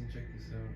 and check this out.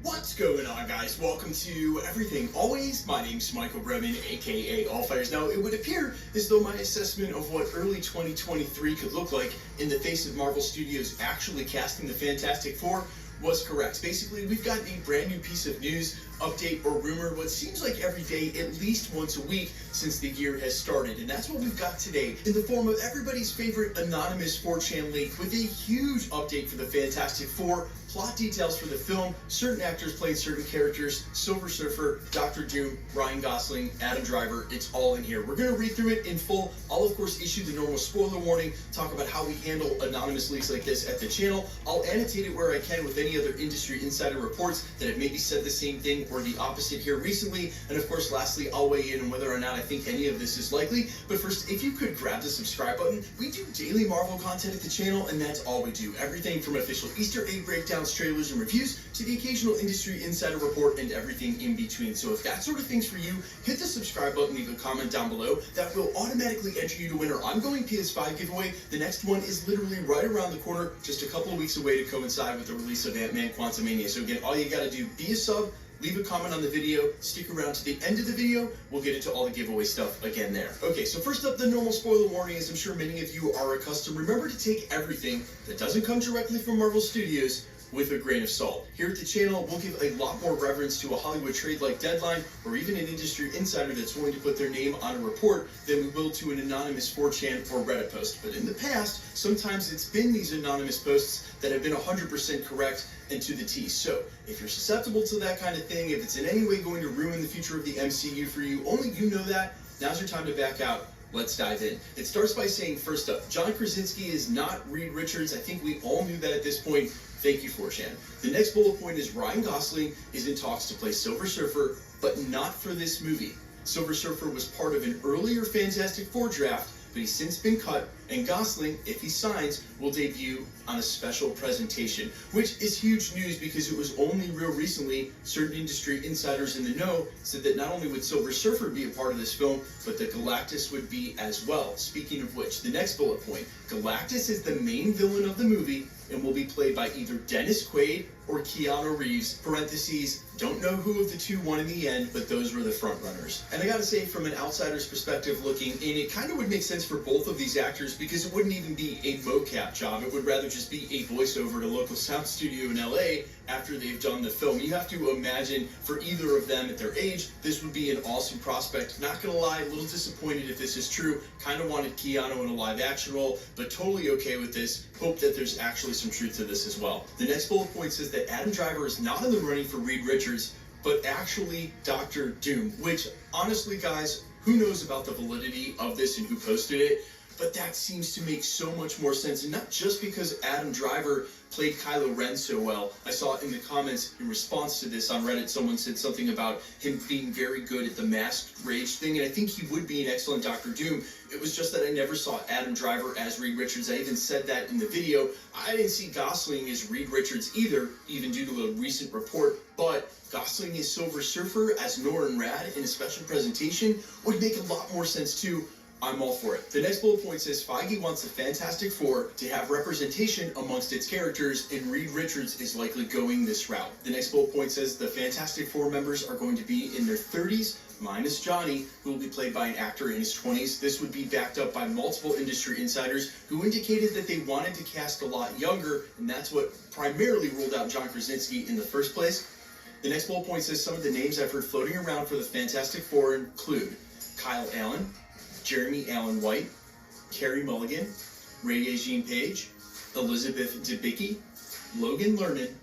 What's going on, guys? Welcome to Everything Always. My name's Michael Bremen, aka Allfires. Now, it would appear as though my assessment of what early 2023 could look like in the face of Marvel Studios actually casting the Fantastic Four was correct. Basically, we've got a brand new piece of news, update, or rumor, what seems like every day, at least once a week, since the year has started. And that's what we've got today, in the form of everybody's favorite anonymous 4chan leak, with a huge update for the Fantastic Four, plot details for the film, certain actors playing certain characters, Silver Surfer, Doctor Doom, Ryan Gosling, Adam Driver. It's all in here. We're going to read through it in full. I'll, of course, issue the normal spoiler warning, talk about how we handle anonymous leaks like this at the channel. I'll annotate it where I can with any other industry insider reports that have maybe said the same thing or the opposite here recently. And of course, lastly, I'll weigh in on whether or not I think any of this is likely. But first, if you could grab the subscribe button. We do daily Marvel content at the channel, and that's all we do. Everything from official Easter egg breakdowns, trailers, and reviews to the occasional industry insider report and everything in between. So if that sort of thing's for you, hit the subscribe button, leave a comment down below. That will automatically enter you to win our ongoing PS5 giveaway. The next one is literally right around the corner, just a couple of weeks away to coincide with the release of Ant-Man Quantumania. So again, all you gotta do, be a sub, leave a comment on the video, stick around to the end of the video. We'll get into all the giveaway stuff again there. Okay, so first up, the normal spoiler warning, as I'm sure many of you are accustomed. Remember to take everything that doesn't come directly from Marvel Studios with a grain of salt. Here at the channel, we'll give a lot more reverence to a Hollywood trade like Deadline, or even an industry insider that's willing to put their name on a report, than we will to an anonymous 4chan or Reddit post. But in the past, sometimes it's been these anonymous posts that have been 100% correct and to the T. So, if you're susceptible to that kind of thing, if it's in any way going to ruin the future of the MCU for you, only you know that, now's your time to back out. Let's dive in. It starts by saying, first up, John Krasinski is not Reed Richards. I think we all knew that at this point. Thank you, 4chan. The next bullet point is Ryan Gosling is in talks to play Silver Surfer, but not for this movie. Silver Surfer was part of an earlier Fantastic Four draft, but he's since been cut, and Gosling, if he signs, will debut on a special presentation, which is huge news because it was only real recently certain industry insiders in the know said that not only would Silver Surfer be a part of this film, but that Galactus would be as well. Speaking of which, the next bullet point, Galactus is the main villain of the movie and will be played by either Dennis Quaid or Keanu Reeves. Parentheses, don't know who of the two won in the end, but those were the front runners. And I gotta say, from an outsider's perspective looking in, it kind of would make sense for both of these actors because it wouldn't even be a mocap job. It would rather just be a voiceover at a local sound studio in LA after they've done the film. You have to imagine for either of them at their age, this would be an awesome prospect. Not gonna lie, a little disappointed if this is true. Kind of wanted Keanu in a live action role, but totally okay with this. Hope that there's actually some truth to this as well. The next bullet point says that Adam Driver is not in the running for Reed Richards, but actually Doctor Doom, which honestly, guys, who knows about the validity of this and who posted it, but that seems to make so much more sense, and not just because Adam Driver played Kylo Ren so well. I saw in the comments in response to this on Reddit, someone said something about him being very good at the masked rage thing, and I think he would be an excellent Doctor Doom. It was just that I never saw Adam Driver as Reed Richards. I even said that in the video. I didn't see Gosling as Reed Richards either, even due to a recent report, but Gosling as Silver Surfer as Norrin Rad in a special presentation would make a lot more sense too. I'm all for it. The next bullet point says Feige wants the Fantastic Four to have representation amongst its characters, and Reed Richards is likely going this route. The next bullet point says the Fantastic Four members are going to be in their 30s, minus Johnny, who will be played by an actor in his 20s. This would be backed up by multiple industry insiders who indicated that they wanted to cast a lot younger, and that's what primarily ruled out John Krasinski in the first place. The next bullet point says some of the names I've heard floating around for the Fantastic Four include Kyle Allen, Jeremy Allen White, Carey Mulligan, Regé-Jean Page, Elizabeth Debicki, Logan Lerman,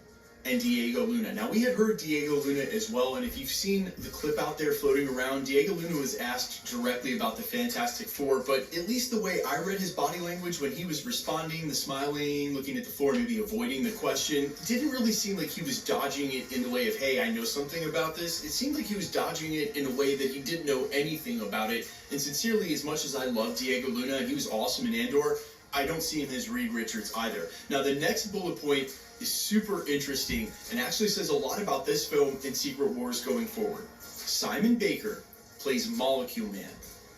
and Diego Luna. Now, we had heard Diego Luna as well, and if you've seen the clip out there floating around, Diego Luna was asked directly about the Fantastic Four, but at least the way I read his body language when he was responding, the smiling, looking at the floor, maybe avoiding the question, didn't really seem like he was dodging it in the way of, hey, I know something about this. It seemed like he was dodging it in a way that he didn't know anything about it. And sincerely, as much as I love Diego Luna, and he was awesome in Andor, I don't see him as Reed Richards either. Now, the next bullet point is super interesting and actually says a lot about this film and Secret Wars going forward. Simon Baker plays Molecule Man,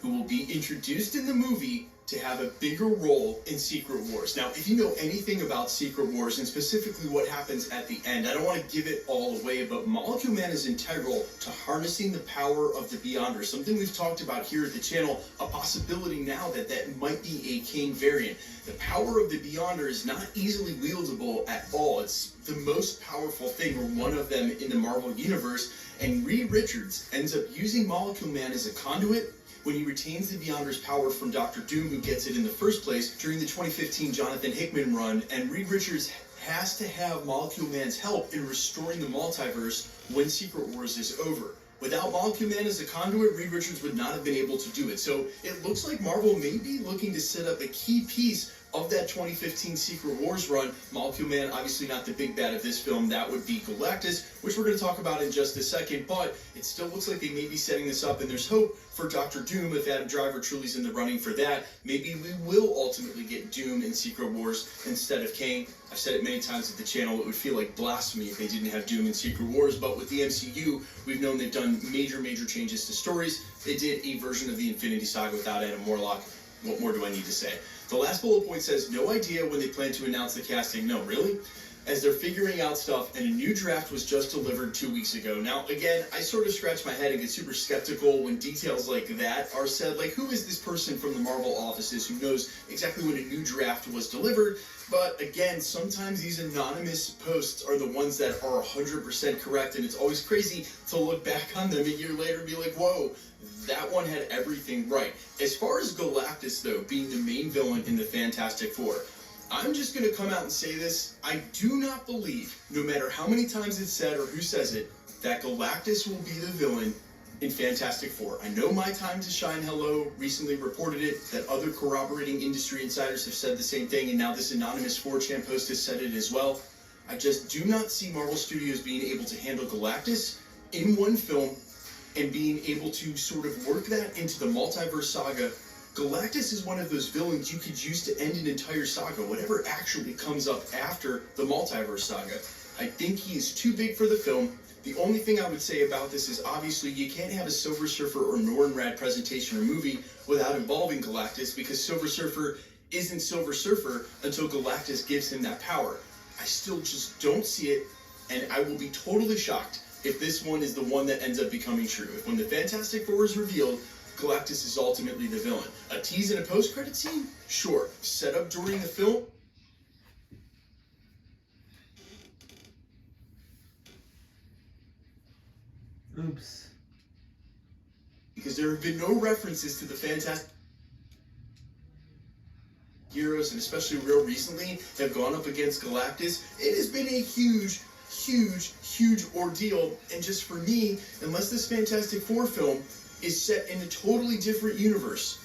who will be introduced in the movie to have a bigger role in Secret Wars. Now, if you know anything about Secret Wars and specifically what happens at the end, I don't want to give it all away, but Molecule Man is integral to harnessing the power of the Beyonders, something we've talked about here at the channel, a possibility now that might be a Kang variant. The power of the Beyonder is not easily wieldable at all. It's the most powerful thing, or one of them, in the Marvel Universe, and Reed Richards ends up using Molecule Man as a conduit when he retains the Beyonder's power from Dr. Doom, who gets it in the first place during the 2015 Jonathan Hickman run, and Reed Richards has to have Molecule Man's help in restoring the multiverse when Secret Wars is over. Without Molecule Man as a conduit, Reed Richards would not have been able to do it. So it looks like Marvel may be looking to set up a key piece of that 2015 Secret Wars run. Molecule Man, obviously not the big bad of this film, that would be Galactus, which we're going to talk about in just a second, but it still looks like they may be setting this up, and there's hope for Dr. Doom if Adam Driver truly's in the running for that. Maybe we will ultimately get Doom in Secret Wars instead of Kang. I've said it many times at the channel, it would feel like blasphemy if they didn't have Doom in Secret Wars, but with the MCU, we've known they've done major changes to stories. They did a version of the Infinity Saga without Adam Warlock. What more do I need to say? The last bullet point says, no idea when they plan to announce the casting. No, really? As they're figuring out stuff, and a new draft was just delivered 2 weeks ago. Now, again, I sort of scratch my head and get super skeptical when details like that are said. Like, who is this person from the Marvel offices who knows exactly when a new draft was delivered? But again, sometimes these anonymous posts are the ones that are 100% correct, and it's always crazy to look back on them a year later and be like, whoa, that one had everything right. As far as Galactus, though, being the main villain in the Fantastic Four, I'm just going to come out and say this. I do not believe, no matter how many times it's said or who says it, that Galactus will be the villain in Fantastic Four. I know My Time to Shine Hello recently reported it, that other corroborating industry insiders have said the same thing, and now this anonymous 4chan post has said it as well. I just do not see Marvel Studios being able to handle Galactus in one film and being able to sort of work that into the multiverse saga. Galactus is one of those villains you could use to end an entire saga, whatever actually comes up after the multiverse saga. I think he is too big for the film. The only thing I would say about this is obviously you can't have a Silver Surfer or Norrinrad presentation or movie without involving Galactus, because Silver Surfer isn't Silver Surfer until Galactus gives him that power. I still just don't see it, and I will be totally shocked if this one is the one that ends up becoming true. If when the Fantastic Four is revealed, Galactus is ultimately the villain. A tease in a post-credit scene? Sure. Set up during the film? Oops. Because there have been no references to the Fantastic heroes, and especially real recently, have gone up against Galactus. It has been a huge ordeal, and just for me, unless this Fantastic Four film is set in a totally different universe,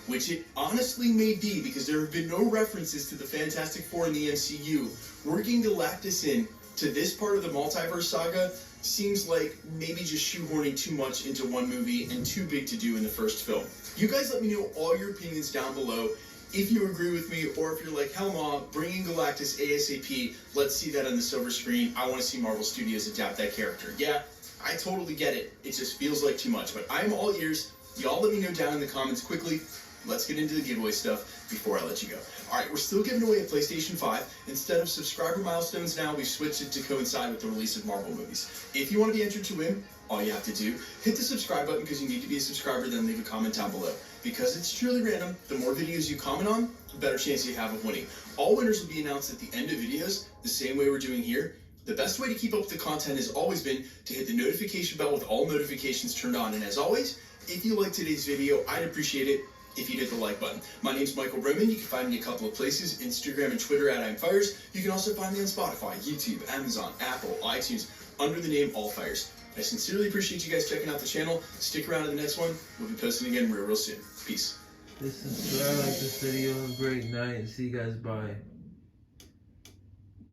which it honestly may be, because there have been no references to the Fantastic Four in the MCU, working Galactus in to this part of the multiverse saga seems like maybe just shoehorning too much into one movie and too big to do in the first film. You guys let me know all your opinions down below. If you agree with me, or if you're like, hell no, bring in Galactus ASAP, let's see that on the silver screen. I want to see Marvel Studios adapt that character. Yeah, I totally get it. It just feels like too much, but I'm all ears. Y'all let me know down in the comments quickly. Let's get into the giveaway stuff before I let you go. Alright, we're still giving away a PlayStation 5. Instead of subscriber milestones now, we've switched it to coincide with the release of Marvel movies. If you want to be entered to win, all you have to do, hit the subscribe button because you need to be a subscriber, then leave a comment down below. Because it's truly random, the more videos you comment on, the better chance you have of winning. All winners will be announced at the end of videos, the same way we're doing here. The best way to keep up with the content has always been to hit the notification bell with all notifications turned on. And as always, if you liked today's video, I'd appreciate it if you hit the like button. My name's Michael Roman. You can find me a couple of places, Instagram and Twitter at I'mFires. You can also find me on Spotify, YouTube, Amazon, Apple, iTunes, under the name Allfires. I sincerely appreciate you guys checking out the channel. Stick around to the next one. We'll be posting again real soon. Peace. This is I like this video. Have a great night. See you guys. Bye.